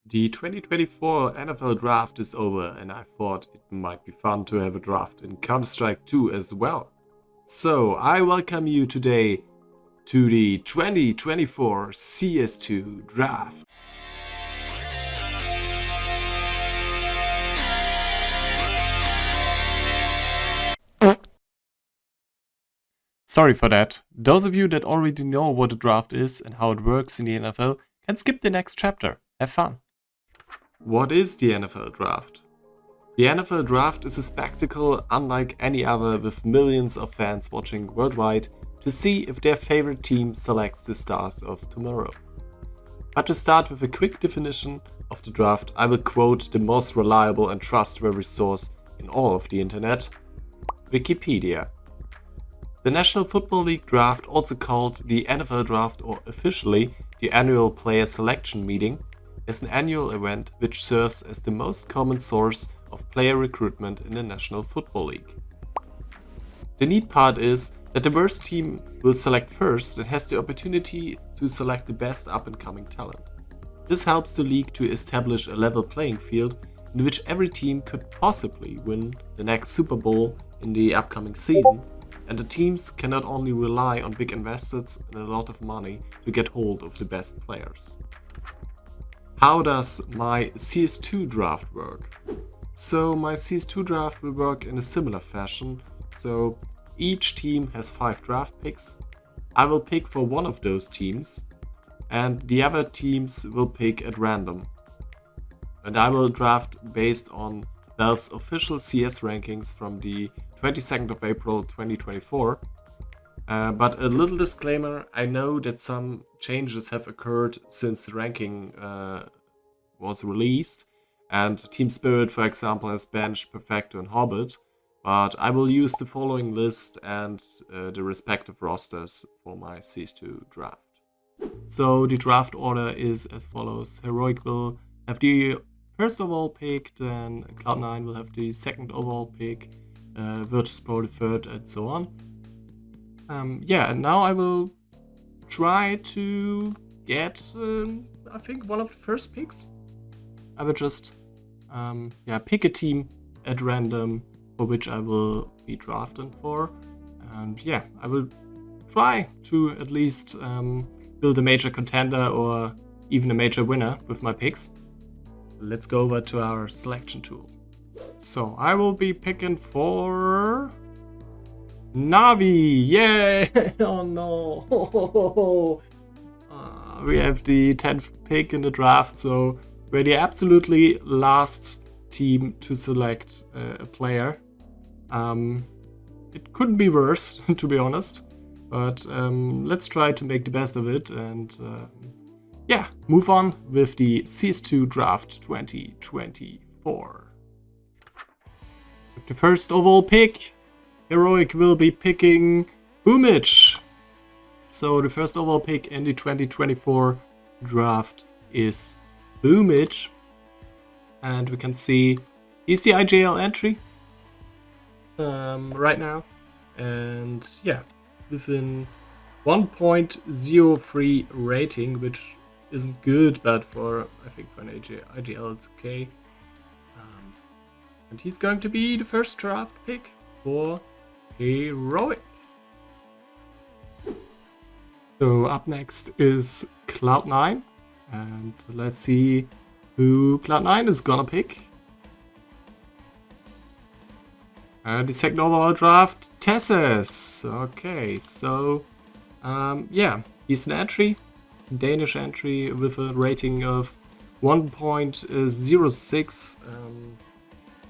The 2024 NFL draft is over, and I thought it might be fun to have a draft in Counter-Strike 2 as well. So, I welcome you today to the 2024 CS2 draft. Sorry for that. Those of you that already know what a draft is and how it works in the NFL can skip the next chapter. Have fun. What is the NFL draft? The NFL draft is a spectacle unlike any other, with millions of fans watching worldwide to see if their favorite team selects the stars of tomorrow. But to start with a quick definition of the draft, I will quote the most reliable and trustworthy source in all of the internet, Wikipedia. The National Football League draft, also called the NFL draft or officially the annual player selection meeting, is an annual event which serves as the most common source of player recruitment in the National Football League. The neat part is that the worst team will select first and has the opportunity to select the best up-and-coming talent. This helps the league to establish a level playing field in which every team could possibly win the next Super Bowl in the upcoming season, and the teams can not only rely on big investors and a lot of money to get hold of the best players. How does my CS2 draft work? So my CS2 draft will work in a similar fashion. So each team has 5 draft picks. I will pick for one of those teams, and the other teams will pick at random. And I will draft based on Valve's official CS rankings from the 22nd of April 2024. But a little disclaimer, I know that some changes have occurred since the ranking was released, and Team Spirit, for example, has benched Perfecto and Hobbit, but I will use the following list and the respective rosters for my CS2 draft. So the draft order is as follows. Heroic will have the first overall pick, then Cloud9 will have the second overall pick, Virtus.pro the third, and so on. And now I will try to get, I think, one of the first picks. I will just pick a team at random for which I will be drafting for. And I will try to at least build a major contender or even a major winner with my picks. Let's go over to our selection tool. So I will be picking for Navi. Yay! Oh no! We have the 10th pick in the draft, so we're the absolutely last team to select a player. It couldn't be worse, to be honest, but let's try to make the best of it and move on with the CS2 draft 2024. With the first overall pick, Heroic will be picking Boomich. So the first overall pick in the 2024 draft is Boomich, and we can see he's the IGL entry right now, and within 1.03 rating, which isn't good, but I think for an IGL it's okay. And he's going to be the first draft pick for Heroic. So up next is Cloud9, and let's see who Cloud9 is gonna pick. And the second overall draft, Tessus. Okay, so he's an entry, Danish entry with a rating of 1.06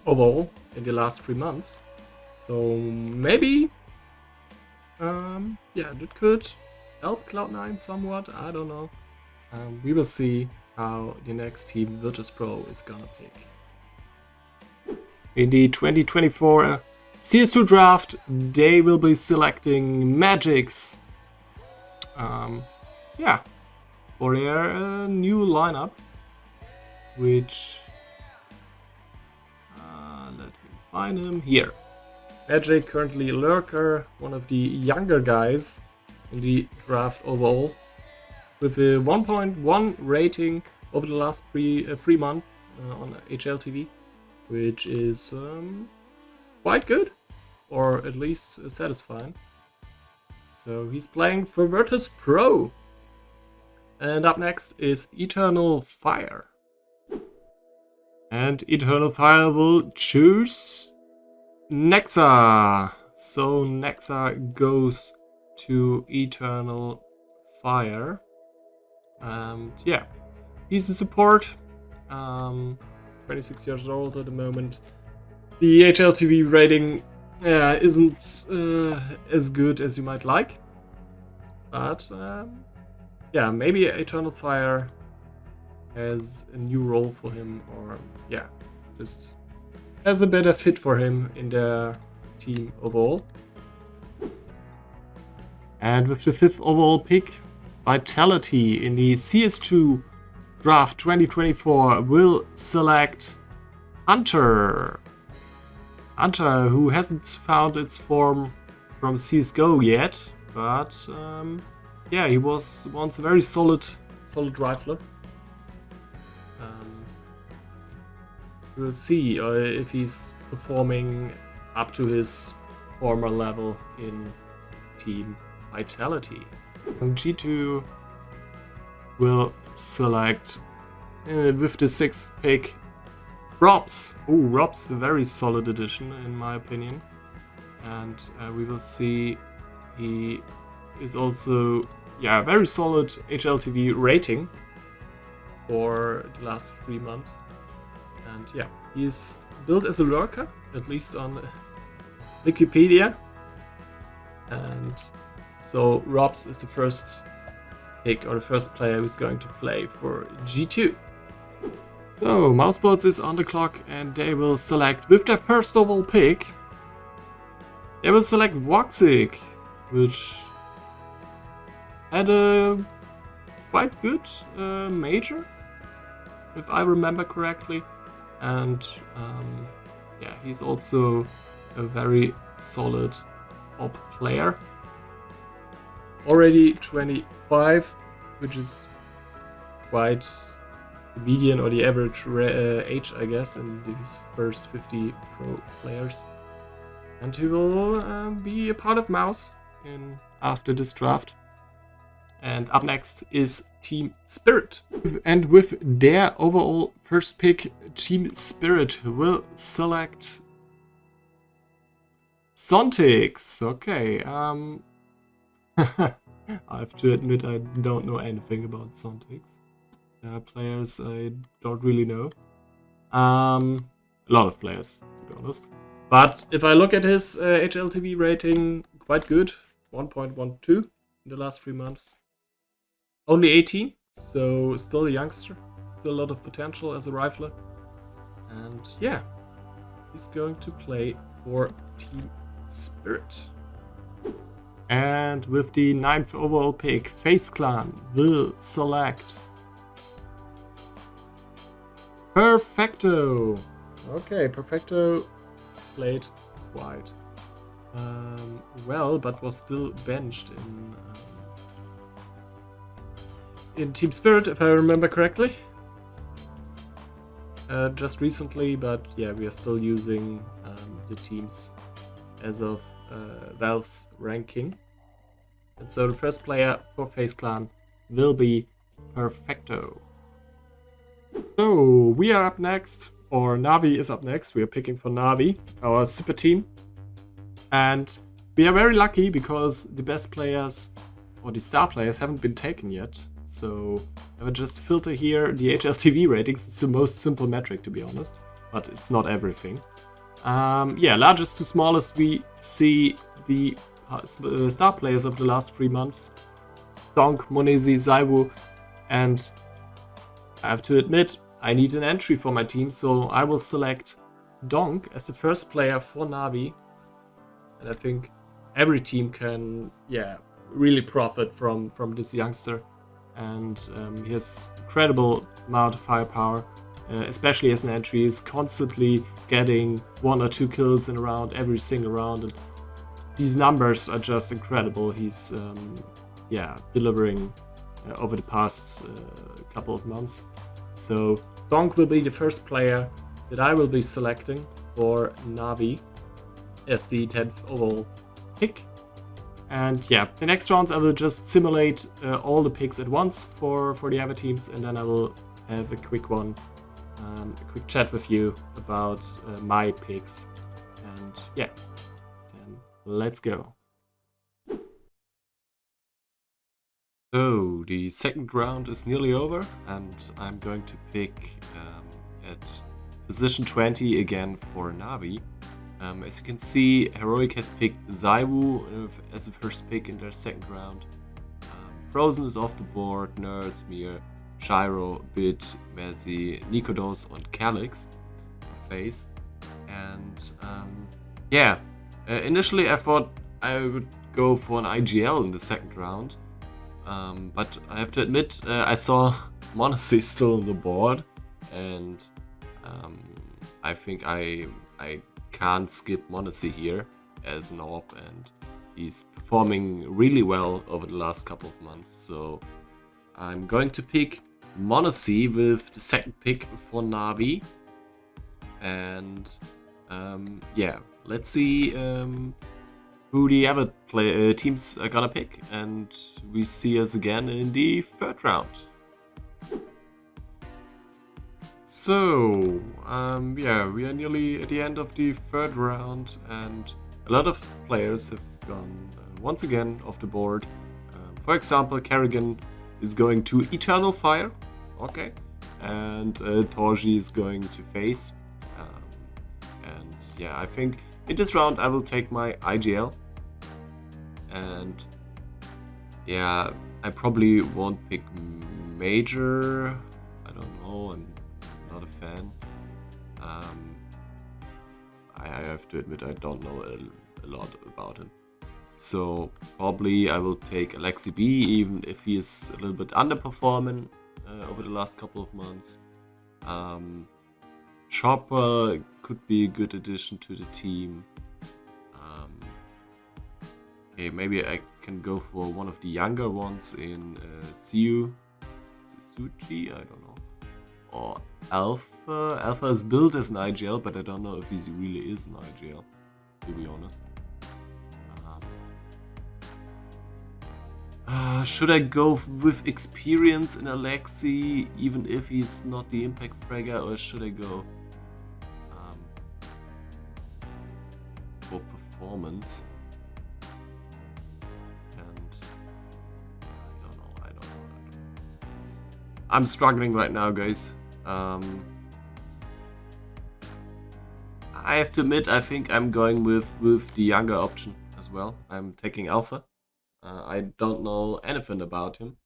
overall in the last 3 months. So maybe that could help Cloud9 somewhat. I don't know. We will see how the next team, Virtus.pro, is gonna pick. In the 2024 CS2 draft, they will be selecting Magix. For their new lineup, which let me find him here. Magic, currently Lurker, one of the younger guys in the draft overall, with a 1.1 rating over the last three months on HLTV, which is quite good, or at least satisfying. So he's playing for Virtus Pro. And up next is Eternal Fire. And Eternal Fire will choose Nexa. So Nexa goes to Eternal Fire. And yeah, he's a support. 26 years old at the moment. The HLTV rating isn't as good as you might like. But yeah, maybe Eternal Fire has a new role for him, or yeah, just has a better fit for him in the team overall. And with the 5th overall pick, Vitality in the CS2 draft 2024 will select Hunter. Hunter, who hasn't found its form from CSGO yet, but yeah, he was once a very solid rifler. We'll see if he's performing up to his former level in Team Vitality. And G2 will select with the 6th pick Robs. Oh, Robs, a very solid addition in my opinion. And we will see he is also, yeah, very solid HLTV rating for the last 3 months. And yeah, he's built as a lurker, at least on Wikipedia. And so Robs is the first pick, or the first player who's going to play for G2. So Mousesports is on the clock, and they will select with their first overall pick. They will select Voxic, which had a quite good major, if I remember correctly. And yeah, he's also a very solid op player. Already 25, which is quite the median or the average age, I guess, in these first 50 pro players. And he will be a part of Mouse after this draft. And up next is Team Spirit. And with their overall first pick, Team Spirit will select Sontix. Okay, I have to admit I don't know anything about Sontix. Players I don't really know. A lot of players, to be honest. But if I look at his HLTV rating, quite good. 1.12 in the last 3 months. Only 18, so still a youngster. Still a lot of potential as a rifler. And yeah, he's going to play for Team Spirit. And with the 9th overall pick, FaZe Clan will select Perfecto. Okay, Perfecto played quite well, but was still benched in Team Spirit, if I remember correctly. Just recently, but yeah, we are still using the teams as of Valve's ranking. And so the first player for FaZe Clan will be Perfecto. So we are up next, or Navi is up next. We are picking for Navi, our super team. And we are very lucky because the best players, or the star players, haven't been taken yet. So I will just filter here the HLTV ratings. It's the most simple metric, to be honest, but it's not everything. Yeah, largest to smallest, we see the star players of the last 3 months. Donk, Monesi, Zaiwu, and I have to admit, I need an entry for my team, so I will select Donk as the first player for Navi. And I think every team can, yeah, really profit from this youngster. And he has incredible amount of firepower, especially as an entry. He's constantly getting 1 or 2 kills in a round, every single round. And these numbers are just incredible. He's, yeah, delivering over the past couple of months. So Donk will be the first player that I will be selecting for Navi as the 10th overall pick. And yeah, the next rounds I will just simulate all the picks at once for the other teams, and then I will have a quick chat with you about my picks. And yeah, then let's go. So the second round is nearly over, and I'm going to pick at position 20 again for Navi. As you can see, Heroic has picked Zaiwu as the first pick in their second round. Frozen is off the board, Nerds, Mir, Shiro, Bit, Messi, Nikodos, and Calyx face. And yeah, initially I thought I would go for an IGL in the second round. But I have to admit, I saw Monacy still on the board, and I think I can't skip Monacy here as an AWP, and he's performing really well over the last couple of months. So I'm going to pick Monacy with the second pick for Navi, and yeah, let's see who the other teams are gonna pick, and we see us again in the third round. So, yeah, we are nearly at the end of the third round, and a lot of players have gone once again off the board. For example, Kerrigan is going to Eternal Fire, okay, and Torji is going to Face. And yeah, I think in this round I will take my IGL. And yeah, I probably won't pick Major. I don't know, I'm not a fan. I have to admit I don't know a lot about him. So probably I will take Alexi B, even if he is a little bit underperforming over the last couple of months. Chopper could be a good addition to the team. Okay, maybe I can go for one of the younger ones in Suchi, I don't know. Or Alpha. Alpha is built as an IGL, but I don't know if he really is an IGL, to be honest. Should I go with experience in Alexi, even if he's not the impact fragger, or should I go for performance? I don't know. I'm struggling right now, guys. I have to admit, I think I'm going with the younger option as well. I'm taking Alpha. I don't know anything about him,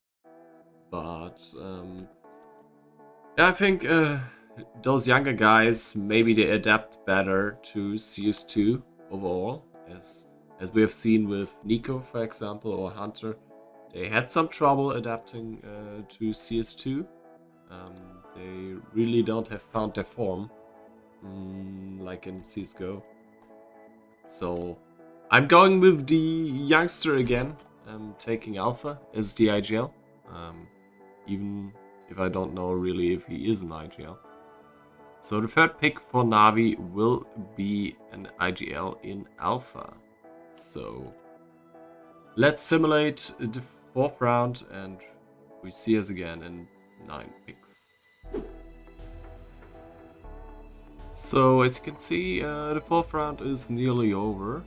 but yeah, I think those younger guys, maybe they adapt better to CS2 overall, as we have seen with Nico, for example, or Hunter. They had some trouble adapting to CS2. They really don't have found their form like in CSGO. So I'm going with the youngster again. I'm taking Alpha as the IGL, even if I don't know really if he is an IGL. So the third pick for Navi will be an IGL in Alpha. So let's simulate the fourth round, and we see us again in 9 picks. So as you can see, the fourth round is nearly over,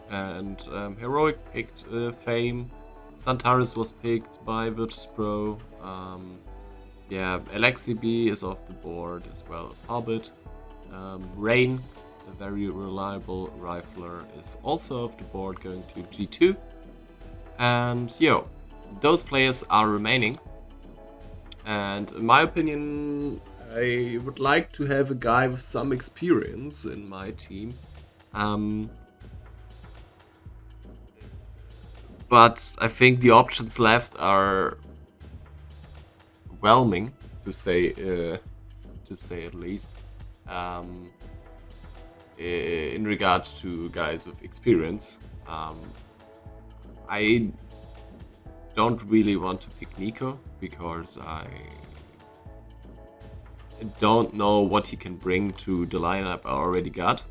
and Heroic picked Fame, Santaris was picked by Virtus Pro, yeah, Alexi B is off the board as well as Hobbit. Rain, a very reliable rifler, is also off the board, going to G2. And yo, those players are remaining. And in my opinion, I would like to have a guy with some experience in my team. But I think the options left are whelming, to say at least. In regards to guys with experience, I don't really want to pick Nico because I don't know what he can bring to the lineup I already got.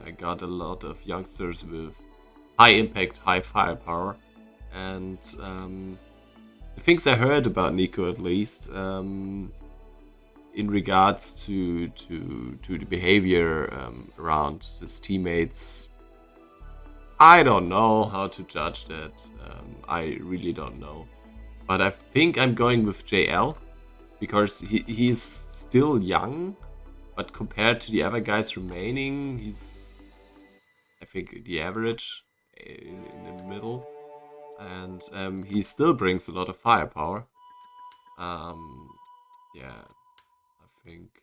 I got a lot of youngsters with high impact, high firepower, and the things I heard about Nico, at least, in regards to the behavior around his teammates, I don't know how to judge that. I really don't know. But I think I'm going with JL because he's still young, but compared to the other guys remaining, he's, I think, the average in the middle. And he still brings a lot of firepower. Yeah, I think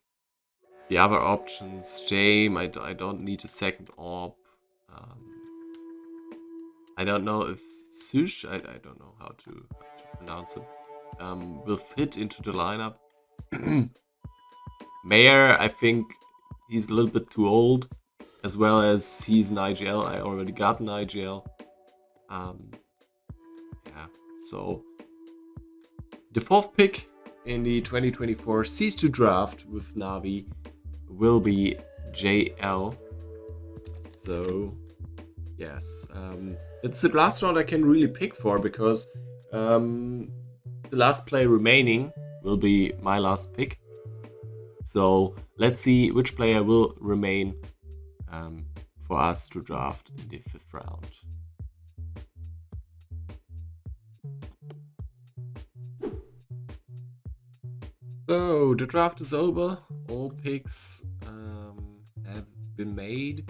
the other options, Jame, I don't need a second orb. I don't know if Sush, I don't know how to pronounce it, will fit into the lineup. Mayor, I think he's a little bit too old, as well as he's an IGL. I already got an IGL. Yeah, so the fourth pick in the 2024 CS2 draft with Navi will be JL. So yes, it's the last round I can really pick for because the last player remaining will be my last pick. So let's see which player will remain for us to draft in the 5th round. So the draft is over. All picks have been made.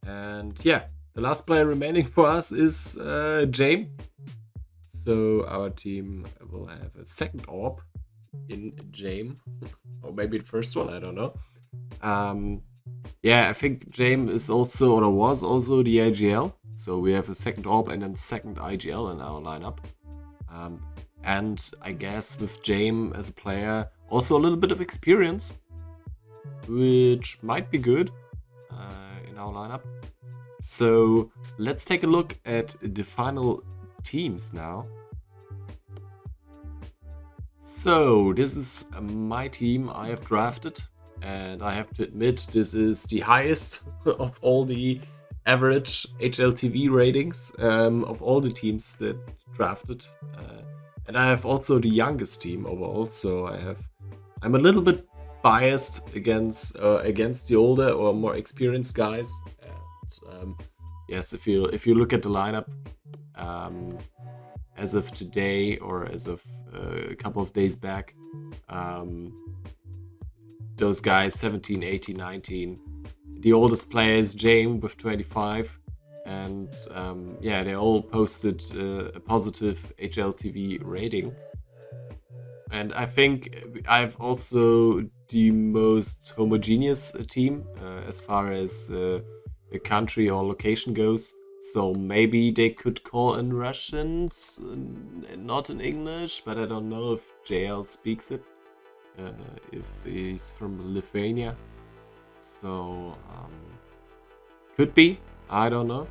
And yeah, the last player remaining for us is Jame. So our team will have a second orb in Jame. Or maybe the first one, I don't know. Yeah, I think Jame is also, or was also, the IGL. So we have a second orb and then second IGL in our lineup. And I guess with Jame as a player, also a little bit of experience, which might be good in our lineup. So let's take a look at the final teams now. So this is my team I have drafted, and I have to admit this is the highest of all the average HLTV ratings of all the teams that drafted. And I have also the youngest team overall, so I'm a little bit biased against the older or more experienced guys. And yes, if you look at the lineup as of today or as of a couple of days back, those guys 17, 18, 19, the oldest player is Jame with 25. And yeah, they all posted a positive HLTV rating. And I think I've also the most homogeneous team as far as a country or location goes. So maybe they could call in Russians, not in English, but I don't know if JL speaks it, if he's from Lithuania. So could be, I don't know.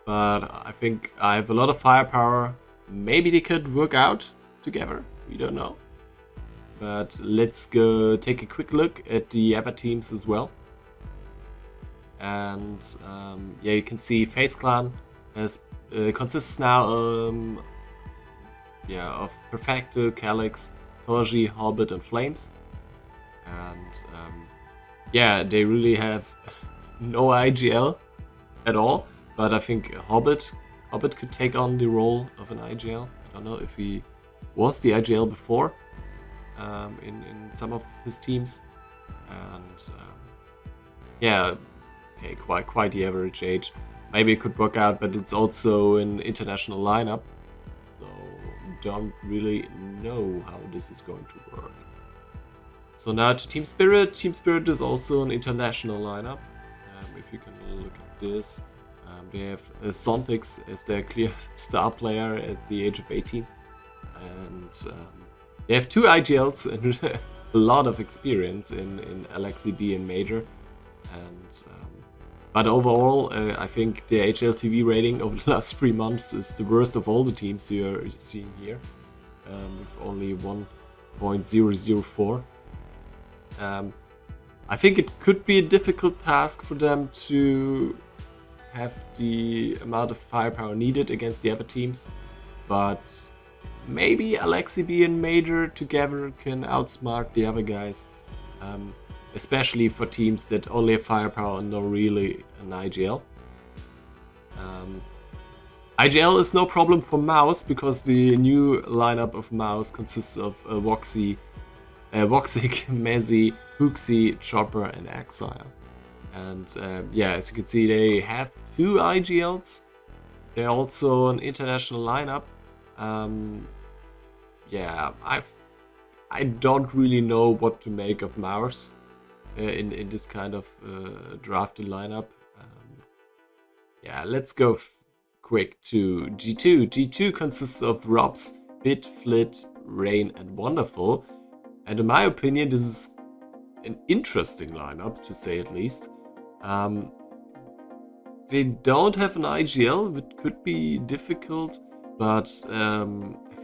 But I think I have a lot of firepower. Maybe they could work out together, we don't know. But let's go take a quick look at the other teams as well. And yeah, you can see FaZe Clan consists now of Perfecto, Calyx, Torji, Hobbit, and Flames. And yeah, they really have no IGL at all. But I think Hobbit could take on the role of an IGL. I don't know if he was the IGL before in some of his teams. And yeah, okay, quite the average age. Maybe it could work out, but it's also an international lineup. So don't really know how this is going to work. So now to Team Spirit. Team Spirit is also an international lineup. If you can look at this. They have Sontix as their clear star player at the age of 18. And they have 2 IGLs and a lot of experience in LXCB and Major. And but overall, I think the HLTV rating over the last 3 months is the worst of all the teams you're seeing here, with only 1.004. I think it could be a difficult task for them to have the amount of firepower needed against the other teams, but maybe Alexi B and Major together can outsmart the other guys, especially for teams that only have firepower and not really an IGL. IGL is no problem for Mouse because the new lineup of Mouse consists of Voxic, Mezzy, Hooksy, Chopper, and Exile. And yeah, as you can see, they have 2 IGLs. They're also an international lineup. Yeah, I don't really know what to make of Mouse in this kind of drafted lineup. Yeah, let's go quick to G2. G2 consists of Robs, Bit, Flit, Rain, and Wonderful. And in my opinion, this is an interesting lineup, to say at least. They don't have an IGL, which could be difficult, but I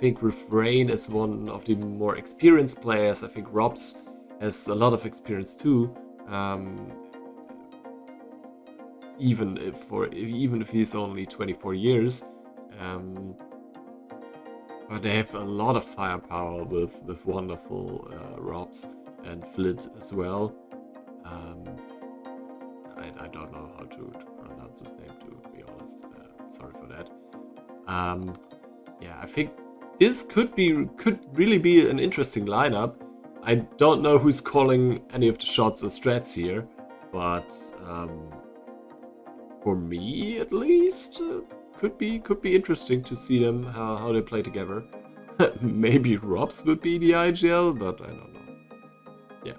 think with Rain as one of the more experienced players, I think Robs has a lot of experience too. Even if he's only 24 years. But they have a lot of firepower with Wonderful Robs and Flit as well. I don't know how to pronounce his name, to be honest. Sorry for that. Yeah, I think this could really be an interesting lineup. I don't know who's calling any of the shots or strats here, but for me at least, could be interesting to see them how they play together. Maybe Robs would be the IGL, but I don't know. Yeah.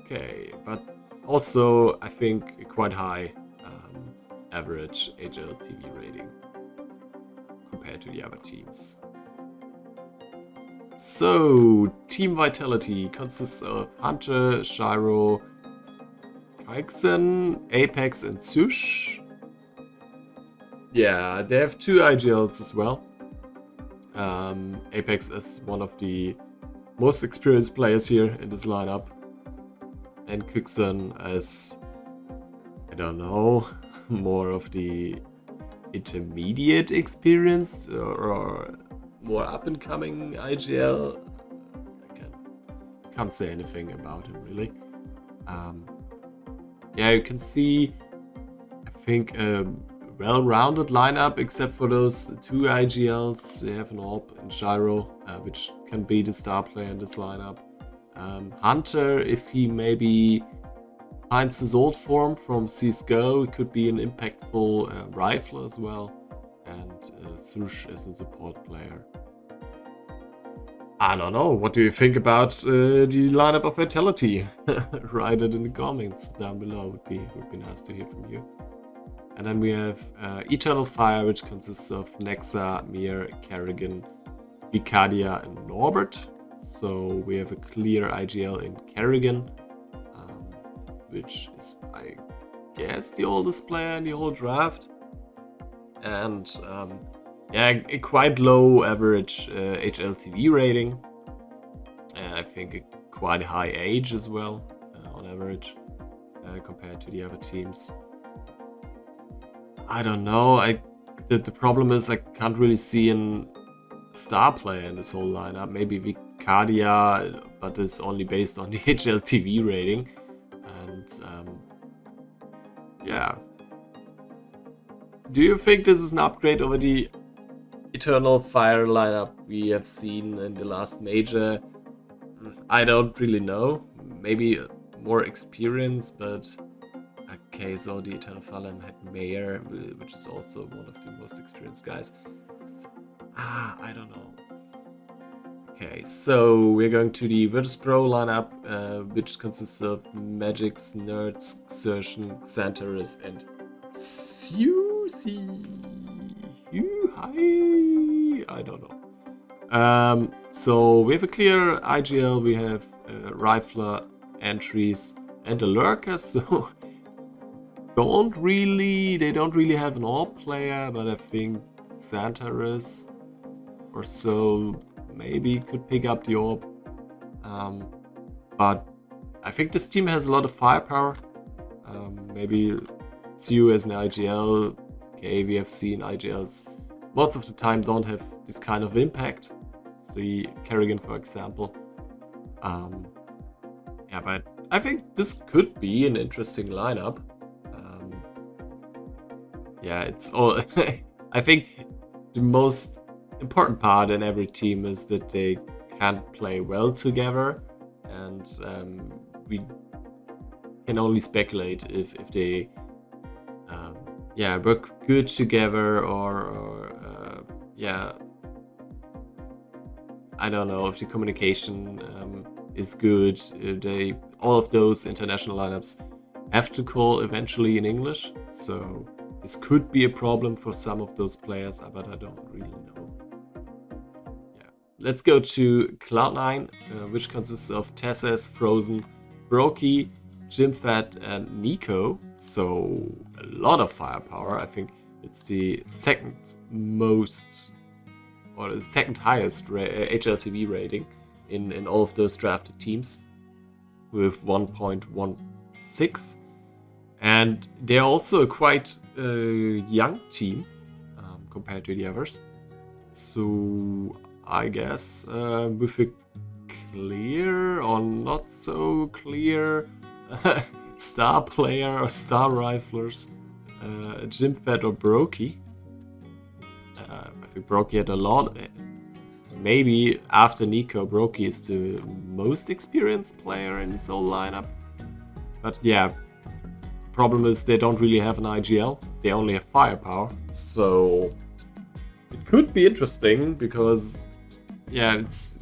Okay, but also I think a quite high average HLTV rating compared to the other teams. So, Team Vitality consists of Hunter, Shiro, Kaiksen, Apex, and Sush. Yeah, they have 2 IGLs as well. Apex is one of the most experienced players here in this lineup. And Kaiksen as, I don't know, more of the intermediate experience or more up-and-coming IGL. I can't say anything about him really. Yeah, you can see, I think, a well-rounded lineup except for those 2 IGLs. They have an AWP and Shiro, which can be the star player in this lineup. Hunter, if he maybe finds his old form from CS2, it could be an impactful rifle as well. And Sush as a support player. I don't know, what do you think about the lineup of Vitality? Write it in the comments down below, would be nice to hear from you. And then we have Eternal Fire, which consists of Nexa, Mir, Kerrigan, Vicadia, and Norbert. So we have a clear IGL in Kerrigan, which is, I guess, the oldest player in the whole draft. And yeah, a quite low average HLTV rating. I think a quite high age as well, on average, compared to the other teams. I don't know. The problem is I can't really see a star player in this whole lineup. Maybe Vicadia, but it's only based on the HLTV rating. And yeah. Do you think this is an upgrade over the Eternal Fire lineup we have seen in the last major? I don't really know. Maybe more experience, but okay, so the Eternal Fire lineup had Mayor, which is also one of the most experienced guys. I don't know. Okay, so we're going to the Virtus Pro lineup, which consists of Magix, Nerds, Xertion, Xantaris, and Susi. I don't know. So we have a clear IGL, we have Rifler, Entries, and a Lurker, so they don't really have an AWP player, but I think Xantaris or so maybe could pick up the AWP. But I think this team has a lot of firepower. Maybe CU as an IGL, KVFC and IGLs most of the time don't have this kind of impact. The Kerrigan, for example. Yeah, but I think this could be an interesting lineup. Yeah, it's all. I think the most important part in every team is that they can play well together, and we can only speculate if they yeah, work good together or yeah, I don't know if the communication is good. All of those international lineups have to call eventually in English, so this could be a problem for some of those players, but I don't really know. Yeah, let's go to Cloud9, which consists of Tesses, Frozen, Brokey, Jimfat, and Nico. So a lot of firepower. I think it's the second most or the second highest HLTV rating in all of those drafted teams with 1.16. And they're also a quite young team compared to the others. So I guess with a clear or not so clear star player or star riflers, Jimfat or Brokey. I think Brokey had a lot. Maybe after Nico, Brokey is the most experienced player in this whole lineup. But yeah, problem is they don't really have an IGL. They only have firepower. So it could be interesting because yeah, it's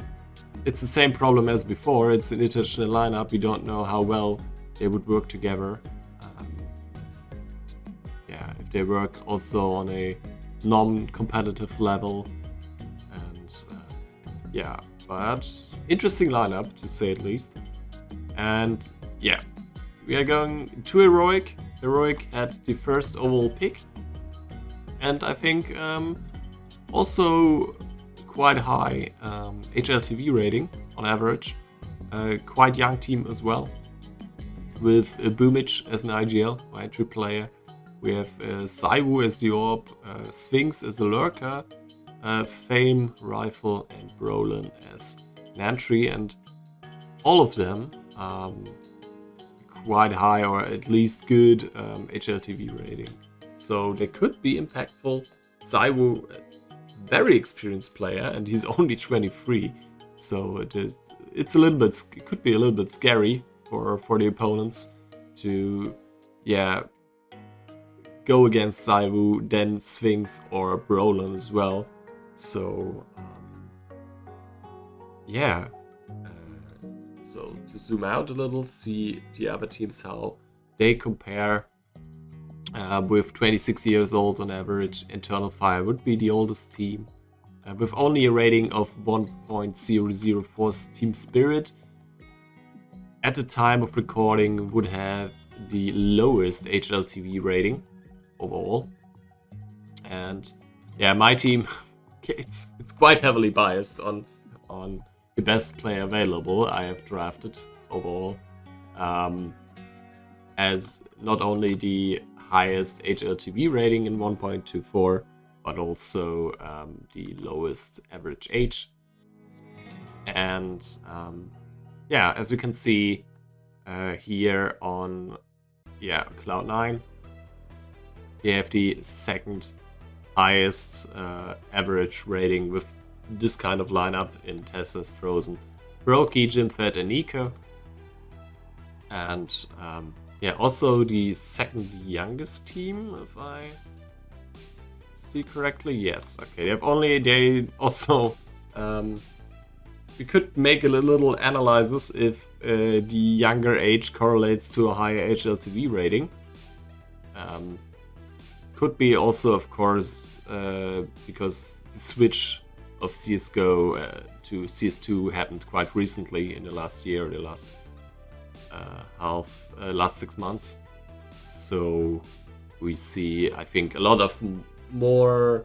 the same problem as before. It's an international lineup. We don't know how well they would work together. Yeah, if they work also on a non-competitive level. And yeah, but interesting lineup to say at least. And yeah, we are going to Heroic. Heroic had the first overall pick. And I think also quite high HLTV rating on average. Quite young team as well. With Boomich as an IGL, my entry player. We have Saiwu as the Orb, Sphinx as the Lurker, Fame, Rifle, and Brolin as an entry. And all of them quite high or at least good HLTV rating. So they could be impactful. Saiwu, very experienced player, and he's only 23. So it could be a little bit scary for the opponents to, yeah, go against Saiwu, then Sphinx or Brolin as well. So yeah. So to zoom out a little, see the other teams how they compare. With 26 years old on average, Internal Fire would be the oldest team. With only a rating of 1.004 Team Spirit, at the time of recording would have the lowest HLTV rating overall. And yeah, my team, it's quite heavily biased on the best player available I have drafted overall. As not only the highest HLTV rating in 1.24, but also the lowest average age. And yeah, as we can see here on Cloud9, they have the second highest average rating with this kind of lineup in Teslas, Frozen, Brokey, Jimfat, and Nico. And yeah, also the second youngest team, if I see correctly. Yes, okay. They also we could make a little analysis if the younger age correlates to a higher HLTV rating. Could be also, of course, because the switch of CSGO to CS2 happened quite recently in the last year, the last last 6 months. So we see, I think, a lot of more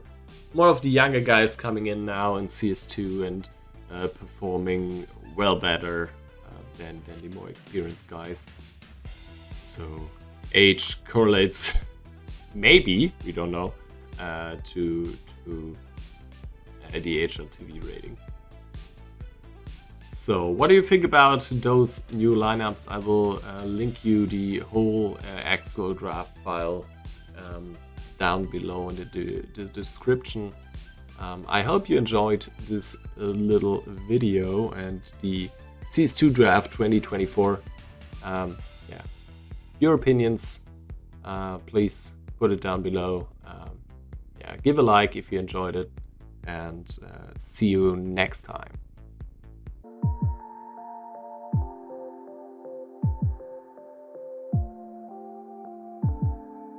of the younger guys coming in now in CS2 and performing well better than the more experienced guys. So age correlates, maybe, we don't know, to the HLTV rating. So what do you think about those new lineups? I will link you the whole Excel draft file down below in the description. I hope you enjoyed this little video and the CS2 draft 2024. Yeah, your opinions, please put it down below. Yeah, give a like if you enjoyed it, and see you next time.